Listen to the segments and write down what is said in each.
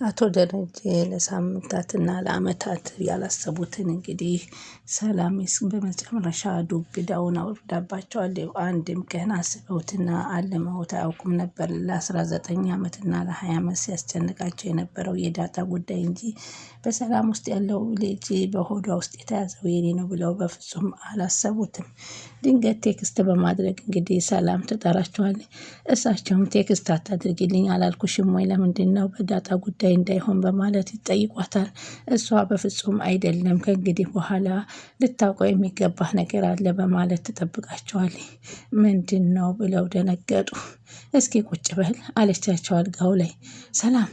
አቶ ደረጀ ለሳምንታትና ለአመታት ያላሰቡትን እንግዲህ ሰላምስ በመጨረሻ ዱብ እዳውን አውርዳባቸዋለሁ። አንድም ቀን አስበውትና አልመውት አያውቁም ነበር። ለ19 ዓመት እና ለ20 ዓመት ሲያስጨንቃቸው የነበረው የዳጣ ጉዳይ እንጂ በሰላም ውስጥ ያለው ልጅ በሆዷ ውስጥ የተያዘው የኔ ነው ብለው በፍጹም አላሰቡትም። ድንገት ቴክስት በማድረግ እንግዲህ ሰላም ትጠራቸዋለች። እሳቸውም ቴክስት አታድርጊልኝ አላልኩሽም ወይ? ለምንድነው በዳጣ ጉዳይ እንዳይሆን በማለት ይጠይቋታል። እሷ በፍጹም አይደለም ከእንግዲህ በኋላ ልታውቀው የሚገባህ ነገር አለ በማለት ትጠብቃቸዋለች። ምንድነው ብለው ደነገጡ። እስኪ ቁጭ በል አለቻቸው አልጋው ላይ። ሰላም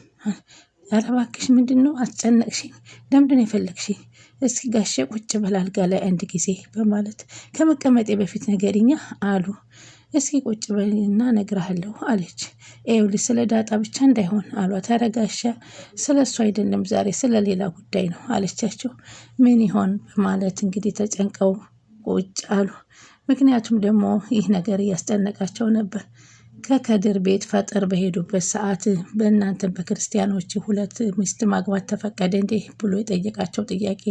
ኧረ እባክሽ ምንድነው አስጨነቅሽኝ? ለምንድነው የፈለግሽኝ? እስኪ ጋሼ ቁጭ በል አልጋ ላይ አንድ ጊዜ በማለት ከመቀመጤ በፊት ንገሪኛ አሉ። እስኪ ቁጭ በልና እነግርሃለሁ አለች። ይኸውልሽ ስለ ዳጣ ብቻ እንዳይሆን አሏት። ኧረ ጋሼ ስለ እሱ አይደለም ዛሬ ስለ ሌላ ጉዳይ ነው አለቻቸው። ምን ይሆን በማለት እንግዲህ ተጨንቀው ቁጭ አሉ። ምክንያቱም ደግሞ ይህ ነገር እያስጨነቃቸው ነበር። ከከድር ቤት ፈጥር በሄዱበት ሰዓት በእናንተ በክርስቲያኖች ሁለት ሚስት ማግባት ተፈቀደ እንዴ ብሎ የጠየቃቸው ጥያቄ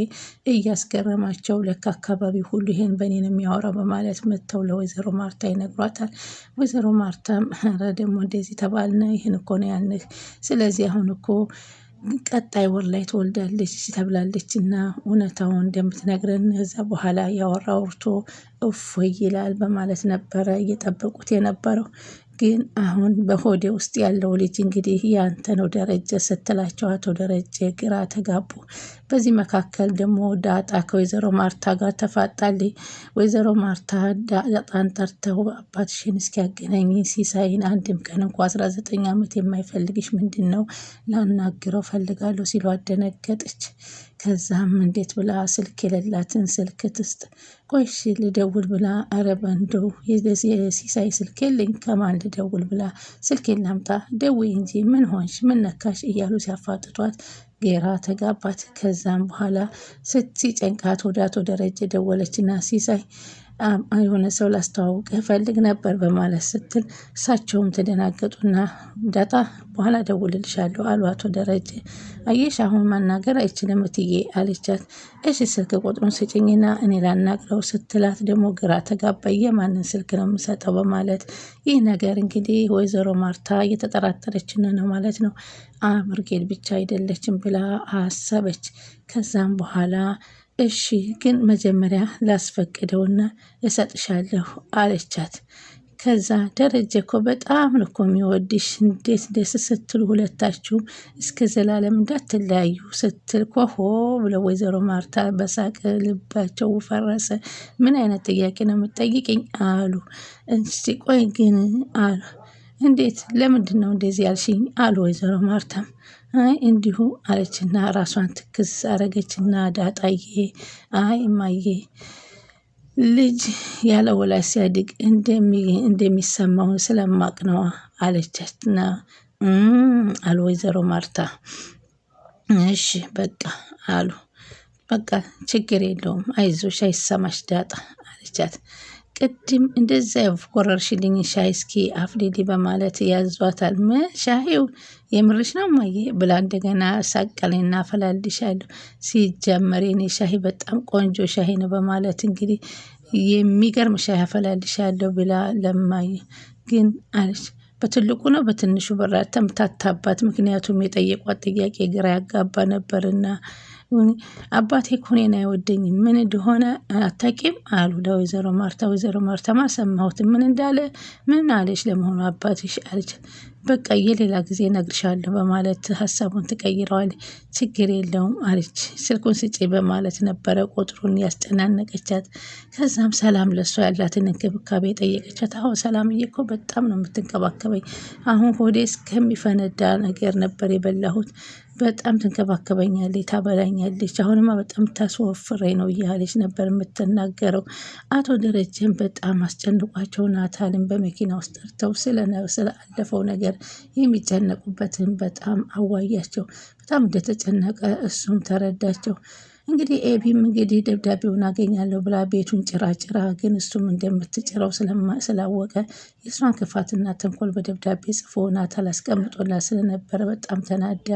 እያስገረማቸው ለካ አካባቢ ሁሉ ይሄን በእኔ ነው የሚያወራው በማለት መጥተው ለወይዘሮ ማርታ ይነግሯታል። ወይዘሮ ማርታም ኧረ ደግሞ እንደዚህ ተባልነ ይህን እኮ ነው ያልንህ። ስለዚህ አሁን እኮ ቀጣይ ወር ላይ ትወልዳለች ተብላለች እና እውነታውን እንደምትነግረን እዛ በኋላ ያወራ አውርቶ እፎይ ይላል በማለት ነበረ እየጠበቁት የነበረው። ግን አሁን በሆዴ ውስጥ ያለው ልጅ እንግዲህ ያንተ ነው ደረጀ ስትላቸው አቶ ደረጀ ግራ ተጋቡ። በዚህ መካከል ደግሞ ዳጣ ከወይዘሮ ማርታ ጋር ተፋጣለች። ወይዘሮ ማርታ ዳጣን ጠርተው አባትሽን እስኪያገናኝ ሲሳይን አንድም ቀን እንኳ 19 ዓመት የማይፈልግሽ ምንድን ነው? ላናግረው ፈልጋለሁ ሲሉ አደነገጠች። ከዛም እንዴት ብላ ስልክ የሌላትን ስልክ ትስጥ? ቆይሽ ልደውል ብላ ኧረ በእንደው የሲሳይ ስልክ የለኝ ከማን ልደውል ብላ ስልኬን ላምጣ ደውይ እንጂ ምን ሆንሽ ምን ነካሽ እያሉ ሲያፋጥጧት ግራ ተጋባት። ከዛም በኋላ ሲጨንቃት ወደ አቶ ደረጀ ደወለችና ሲሳይ የሆነ ሰው ላስተዋውቅ እፈልግ ነበር በማለት ስትል እሳቸውም ተደናገጡና ዳጣ በኋላ ደውልልሻለሁ አሉ አቶ ደረጀ። አየሽ አሁን ማናገር አይችልም እትዬ አለቻት። እሺ ስልክ ቁጥሩን ስጭኝና እኔ ላናግረው ስትላት ደግሞ ግራ ተጋባይ። የማንን ስልክ ነው የምሰጠው በማለት ይህ ነገር እንግዲህ ወይዘሮ ማርታ እየተጠራጠረችን ነው ማለት ነው። ብርጌድ ብቻ አይደለችም ብላ አሰበች። ከዛም በኋላ እሺ ግን መጀመሪያ ላስፈቅደውና እሰጥሻለሁ አለቻት። ከዛ ደረጀ እኮ በጣም ነው እኮ የሚወድሽ እንዴት ደስ ስትሉ ሁለታችሁም እስከ ዘላለም እንዳትለያዩ ስትል ኮሆ ብለው ወይዘሮ ማርታ በሳቅ ልባቸው ፈረሰ። ምን አይነት ጥያቄ ነው የምትጠይቅኝ አሉ። እስቲ ቆይ ግን አሉ። እንዴት ለምንድን ነው እንደዚህ ያልሽኝ አሉ ወይዘሮ ማርታም። አይ እንዲሁ አለችና ራሷን ትክስ አረገችና ዳጣዬ አይ እማዬ ልጅ ያለ ወላጅ ሲያድግ እንደሚሰማው ስለማቅ ነው አለቻትና አሉ ወይዘሮ ማርታ። እሺ በቃ አሉ። በቃ ችግር የለውም አይዞሽ አይሰማሽ ዳጣ አለቻት። ቅድም እንደዛ ያፎረርሽልኝ ሻይ እስኪ አፍሊሊ በማለት ያዟታል። ሻሂው የምርሽ ነው እማዬ ብላ እንደገና ሳቀለኝና አፈላልሻለሁ። ሲጀመር የኔ ሻሂ በጣም ቆንጆ ሻሂ ነው በማለት እንግዲህ የሚገርም ሻሂ አፈላልሻለሁ ብላ ለማየ ግን አለች። በትልቁ ነው በትንሹ ብር ተምታታባት። ምክንያቱም የጠየቋት ጥያቄ ግራ ያጋባ ነበርና አባቴ እኮ እኔን አይወደኝም ምን እንደሆነ አታውቂም አሉ ለወይዘሮ ማርታ። ወይዘሮ ማርታማ አልሰማሁትም ምን እንዳለ ምን አለች ለመሆኑ አባትሽ አለች። በቃ የሌላ ጊዜ እነግርሻለሁ በማለት ሀሳቡን ትቀይረዋለች። ችግር የለውም አለች። ስልኩን ስጪ በማለት ነበረ ቁጥሩን ያስጨናነቀቻት። ከዛም ሰላም ለሷ ያላትን እንክብካቤ ጠየቀቻት። አዎ ሰላምዬ እኮ በጣም ነው የምትንከባከበኝ። አሁን ሆዴ እስከሚፈነዳ ነገር ነበር የበላሁት። በጣም ትንከባከበኛለች ታበላኛለች። አሁንማ በጣም ታስወፍረኝ ነው እያለች ነበር የምትናገረው። አቶ ደረጀን በጣም አስጨንቋቸው ናታልን በመኪና ውስጥ ጠርተው ስለአለፈው ነገር የሚጨነቁበትን በጣም አዋያቸው። በጣም እንደተጨነቀ እሱም ተረዳቸው። እንግዲህ ኤቢም እንግዲህ ደብዳቤውን አገኛለሁ ብላ ቤቱን ጭራ ግን እሱም እንደምትጭረው ስላወቀ የእሷን ክፋትና ተንኮል በደብዳቤ ጽፎ ናታል አስቀምጦላት ስለነበረ በጣም ተናዳ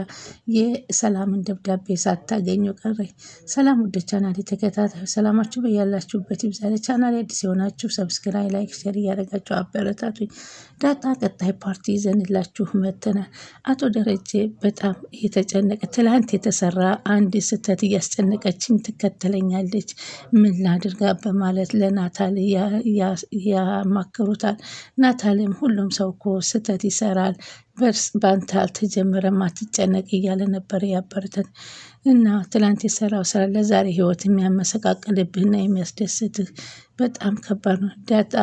የሰላምን ደብዳቤ ሳታገኘው ቀረኝ። ሰላም ወደ ቻናል ተከታታዩ ሰላማችሁ በያላችሁበት ይብዛል። ቻናል አዲስ የሆናችሁ ሰብስክራይብ፣ ላይክ፣ ሼር እያደረጋችሁ አበረታቱኝ። ዳጣ ቀጣይ ፓርቲ ይዘንላችሁ መጥተናል። አቶ ደረጀ በጣም እየተጨነቀ ትላንት የተሰራ አንድ ስህተት እያስጨነቀችኝ ትከተለኛለች፣ ምን ላድርጋ በማለት ለናታል ያማክሩታል። ናታልም ሁሉም ሰው እኮ ስህተት ይሰራል፣ በአንተ አልተጀመረም አትጨነቅ እያለ ነበር ያበረተን እና ትላንት የሰራው ስራ ለዛሬ ህይወት የሚያመሰቃቅልብህና የሚያስደስትህ በጣም ከባድ ነው። ዳጣ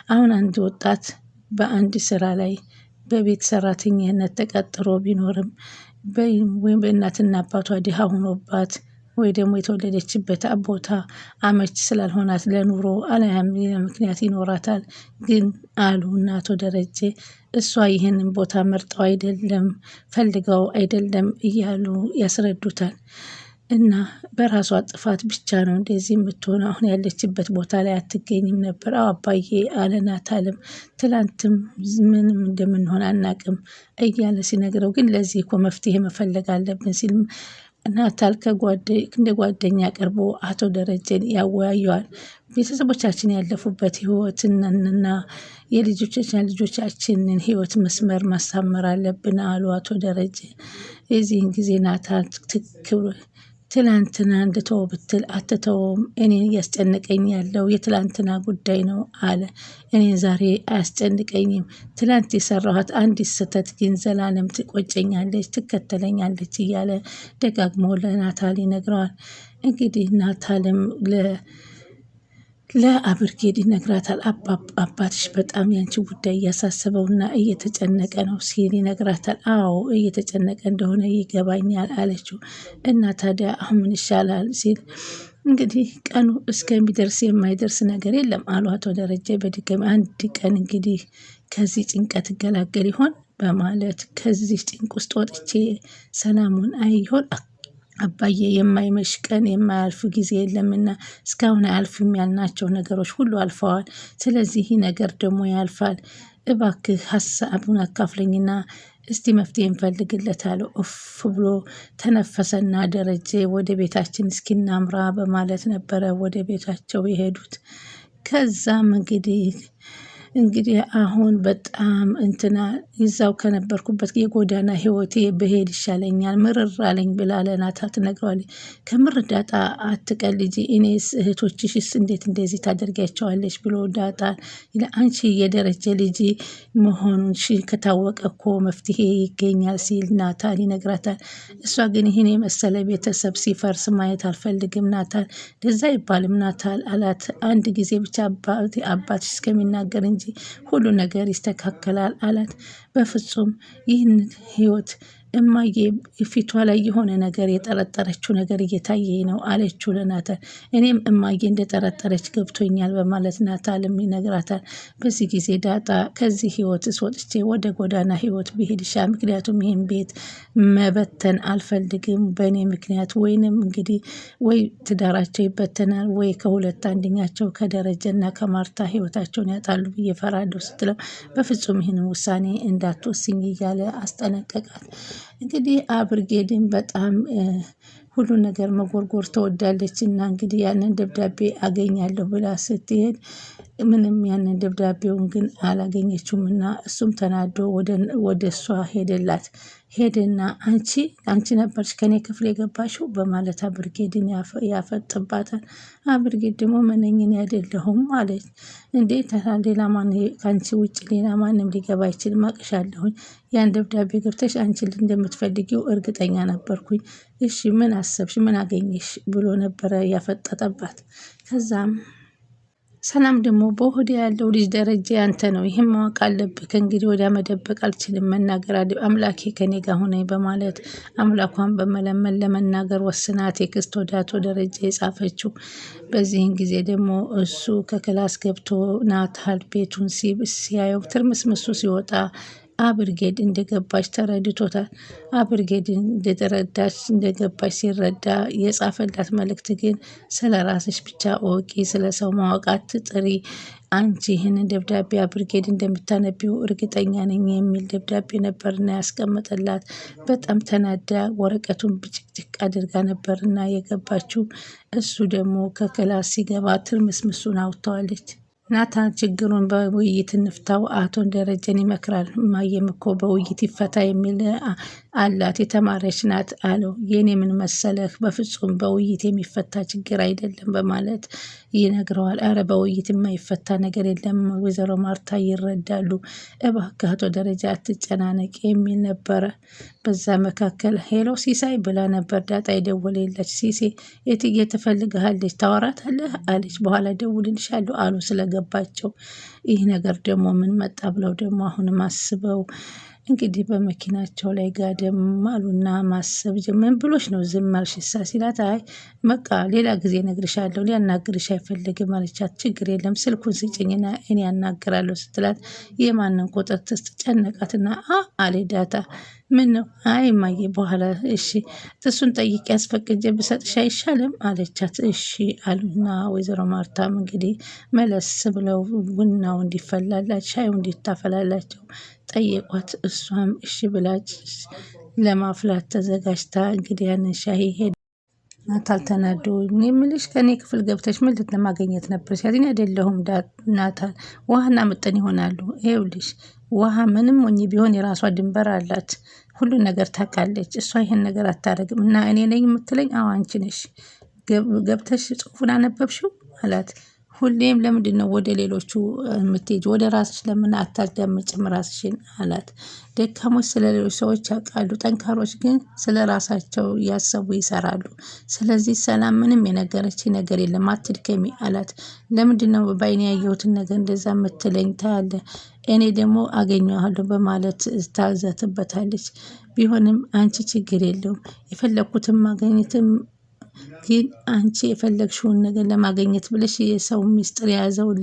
አሁን አንድ ወጣት በአንድ ስራ ላይ በቤት ሰራተኝነት ተቀጥሮ ቢኖርም ወይም በእናትና አባቷ ድሃ ሆኖባት ወይ ደግሞ የተወለደችበት ቦታ አመች ስላልሆናት ለኑሮ አለያም ምክንያት ይኖራታል። ግን አሉ እና አቶ ደረጀ እሷ ይህንን ቦታ መርጠው አይደለም ፈልገው አይደለም እያሉ ያስረዱታል። እና በራሷ ጥፋት ብቻ ነው እንደዚህ የምትሆነው፣ አሁን ያለችበት ቦታ ላይ አትገኝም ነበር። አዎ አባዬ አለ ናታልም። ትላንትም ምንም እንደምንሆን አናቅም እያለ ሲነግረው ግን ለዚህ እኮ መፍትሄ መፈለግ አለብን ሲል ናታል እንደ ጓደኛ ቀርቦ አቶ ደረጀን ያወያየዋል። ቤተሰቦቻችን ያለፉበት ህይወትንና ልጆቻችንን ህይወት መስመር ማሳመር አለብን አሉ አቶ ደረጀ። የዚህን ጊዜ ናታል ትላንትና እንድተው ብትል አትተውም፣ እኔን እያስጨነቀኝ ያለው የትላንትና ጉዳይ ነው አለ። እኔን ዛሬ አያስጨንቀኝም፣ ትላንት የሰራኋት አንዲት ስህተት ግን ዘላለም ትቆጨኛለች፣ ትከተለኛለች እያለ ደጋግሞ ለናታል ይነግረዋል። እንግዲህ ናታልም ለአብርጌድ ይነግራታል። አባትሽ በጣም ያንቺ ጉዳይ እያሳሰበውና እየተጨነቀ ነው ሲል ይነግራታል። አዎ እየተጨነቀ እንደሆነ ይገባኛል አለችው። እና ታዲያ አሁን ምን ይሻላል ሲል እንግዲህ ቀኑ እስከሚደርስ የማይደርስ ነገር የለም አሉ አቶ ደረጀ በድጋሚ። አንድ ቀን እንግዲህ ከዚህ ጭንቀት እገላገል ይሆን በማለት ከዚህ ጭንቅ ውስጥ ወጥቼ ሰላሙን አይ ይሆን አባዬ፣ የማይመሽ ቀን የማያልፍ ጊዜ የለምና እስካሁን አያልፍም ያልናቸው ነገሮች ሁሉ አልፈዋል። ስለዚህ ነገር ደግሞ ያልፋል። እባክህ ሀሳቡን አካፍለኝና እስቲ መፍትሄ እንፈልግለታለሁ። ኡፍ ብሎ ተነፈሰና ደረጀ ወደ ቤታችን እስኪናምራ በማለት ነበረ ወደ ቤታቸው የሄዱት። ከዛም እንግዲህ አሁን በጣም ይዛው ከነበርኩበት የጎዳና ህይወቴ በሄድ ይሻለኛል፣ ምርር አለኝ ብላ ለናታል ትነግረዋለች። ከምር ዳጣ አትቀልጂ፣ እኔስ እህቶችሽስ እንዴት እንደዚህ ታደርጊያቸዋለች ብሎ ዳጣ አንቺ የደረጀ ልጅ መሆኑን ከታወቀ እኮ መፍትሄ ይገኛል ሲል ናታል ይነግራታል። እሷ ግን ይህን የመሰለ ቤተሰብ ሲፈርስ ማየት አልፈልግም ናታል፣ እንደዛ ይባልም ናታል አላት። አንድ ጊዜ ብቻ አባትሽ እስከሚናገር እንጂ ሁሉ ነገር ይስተካከላል አላት። በፍጹም ይህን ህይወት እማዬ ፊቷ ላይ የሆነ ነገር የጠረጠረችው ነገር እየታየ ነው አለችው ለናታል። እኔም እማዬ እንደጠረጠረች ገብቶኛል በማለት ናታልም ይነግራታል። በዚህ ጊዜ ዳጣ ከዚህ ህይወት ወጥቼ ወደ ጎዳና ህይወት ብሄድ ይሻላል፣ ምክንያቱም ይህን ቤት መበተን አልፈልግም በእኔ ምክንያት፣ ወይንም እንግዲህ ወይ ትዳራቸው ይበተናል ወይ ከሁለት አንደኛቸው ከደረጀና ከማርታ ህይወታቸውን ያጣሉ ብዬ ፈራለሁ ስትለው በፍጹም ይህን ውሳኔ እንዳትወስኝ እያለ አስጠነቀቃት። እንግዲህ አብርጌድን በጣም ሁሉ ነገር መጎርጎር ተወዳለች እና እንግዲህ ያንን ደብዳቤ አገኛለሁ ብላ ስትሄድ ምንም ያንን ደብዳቤውን ግን አላገኘችውም እና እሱም ተናዶ ወደ እሷ ሄደና አንቺ ነበርሽ ከኔ ክፍል የገባሽው በማለት አብርጌድን ያፈጥባታል። አብርጌድ ደግሞ መነኝን አይደለሁም አለች። እንዴት ሌላ ማን ከአንቺ ውጭ ሌላ ማንም ሊገባ አይችልም፣ አቅሻለሁኝ። ያን ደብዳቤ ገብተሽ አንቺ እንደምትፈልጊው እርግጠኛ ነበርኩኝ። እሺ ምን አሰብሽ፣ ምን አገኘሽ ብሎ ነበረ ያፈጠጠባት። ከዛም ሰላም ደግሞ በሆዴ ያለው ልጅ ደረጀ ያንተ ነው፣ ይህም ማወቅ አለብህ። ከእንግዲህ ወዲያ መደበቅ አልችልም፣ መናገር አምላኬ ከኔ ጋር ሆነኝ በማለት አምላኳን በመለመን ለመናገር ወስና ቴክስት ወደ አቶ ደረጀ የጻፈችው። በዚህን ጊዜ ደግሞ እሱ ከክላስ ገብቶ ናታል ቤቱን ሲያየው ትርምስምሱ ሲወጣ አብርጌድ እንደገባች ተረድቶታል። አብርጌድ እንደተረዳች እንደገባች ሲረዳ የጻፈላት መልእክት ግን ስለ ራስሽ ብቻ እወቂ፣ ስለ ሰው ማወቅ አትጥሪ፣ አንቺ ይህንን ደብዳቤ አብርጌድ እንደምታነቢው እርግጠኛ ነኝ የሚል ደብዳቤ ነበርና ያስቀመጠላት። በጣም ተናዳ ወረቀቱን ብጭቅጭቅ አድርጋ ነበርና የገባችው። እሱ ደግሞ ከክላስ ሲገባ ትርምስምሱን አውጥተዋለች። ናታን ችግሩን በውይይት እንፍታው አቶን ደረጀን ይመክራል። እማዬም እኮ በውይይት ይፈታ የሚል አላት፣ የተማረች ናት አለው። የኔ ምን መሰለህ በፍጹም በውይይት የሚፈታ ችግር አይደለም በማለት ይነግረዋል። አረ በውይይት የማይፈታ ነገር የለም፣ ወይዘሮ ማርታ ይረዳሉ፣ እባክህ አቶ ደረጃ አትጨናነቅ የሚል ነበረ። በዛ መካከል ሄሎ ሲሳይ ብላ ነበር ዳጣ የደወለለች። ሲሴ የትዬ ትፈልግሃለች ታወራታለህ አለች። በኋላ ደውልልሻለሁ አሉ ስለገባቸው። ይህ ነገር ደግሞ ምን መጣ ብለው ደግሞ አሁንም አስበው እንግዲህ በመኪናቸው ላይ ጋደም አሉና ማሰብ ምን ብሎች ነው ዝም አልሽሳ ሲላት፣ አይ በቃ ሌላ ጊዜ እነግርሻለሁ ሊያናግርሽ አይፈልግም አለቻት። ችግር የለም ስልኩን ስጭኝና እኔ ያናግራለሁ ስትላት የማንን ቁጥር ጨነቃትና አለ ዳታ። ምን ነው? አይ እማዬ በኋላ እሺ እሱን ጠይቄ አስፈቅጄ ብሰጥሽ አይሻልም አለቻት። እሺ አሉና ወይዘሮ ማርታም እንግዲህ መለስ ብለው ቡናው እንዲፈላላቸው ሻዩ እንዲታፈላላቸው ጠየቋት። እሷም እሺ ብላች ለማፍላት ተዘጋጅታ እንግዲህ ያንን ሻይ ሄድ ናታል ተናዶ እኔ የምልሽ ከኔ ክፍል ገብተሽ ምን ለማግኘት ነበር ሲያት፣ እኔ አይደለሁም ናታል ውሃና ምጥን ይሆናሉ። ይኸውልሽ ውሃ ምንም ሞኝ ቢሆን የራሷ ድንበር አላት፣ ሁሉን ነገር ታውቃለች። እሷ ይሄን ነገር አታደርግም እና እኔ ነኝ የምትለኝ? አዎ አንቺ ነሽ። ገብተሽ ጽሑፉን አነበብሽው አላት። ሁሌም ለምንድን ነው ወደ ሌሎቹ የምትሄጂ? ወደ ራስሽ ለምን አታዳምጭም ራስሽን አላት። ደካሞች ስለ ሌሎች ሰዎች ያውቃሉ፣ ጠንካሮች ግን ስለ ራሳቸው እያሰቡ ይሰራሉ። ስለዚህ ሰላም ምንም የነገረች ነገር የለም አትድከሚ አላት። ለምንድን ነው በዓይኔ ያየሁትን ነገር እንደዛ የምትለኝ? ታያለህ እኔ ደግሞ አገኘዋለሁ በማለት ታዘትበታለች። ቢሆንም አንቺ ችግር የለውም የፈለግኩትን ማግኘትም ግን አንቺ የፈለግሽውን ነገር ለማግኘት ብለሽ የሰው ሚስጥር የያዘውን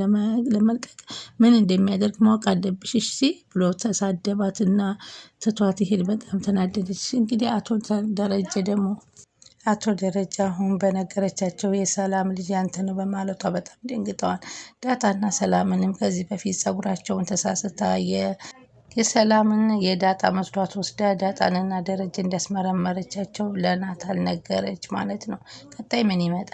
ለመልቀቅ ምን እንደሚያደርግ ማወቅ አለብሽ እሺ ብሎ ተሳደባትና ትቷት ይሄድ። በጣም ተናደደች። እንግዲህ አቶ ደረጃ አሁን በነገረቻቸው የሰላም ልጅ ያንተ ነው በማለቷ በጣም ደንግጠዋል። ዳጣና ሰላምንም ከዚህ በፊት ፀጉራቸውን ተሳስታ የሰላምን የዳጣ መስሏት ወስዳ ዳጣንና ደረጀ እንዲያስመረመረቻቸው ለናታል ነገረች ማለት ነው። ቀጣይ ምን ይመጣል?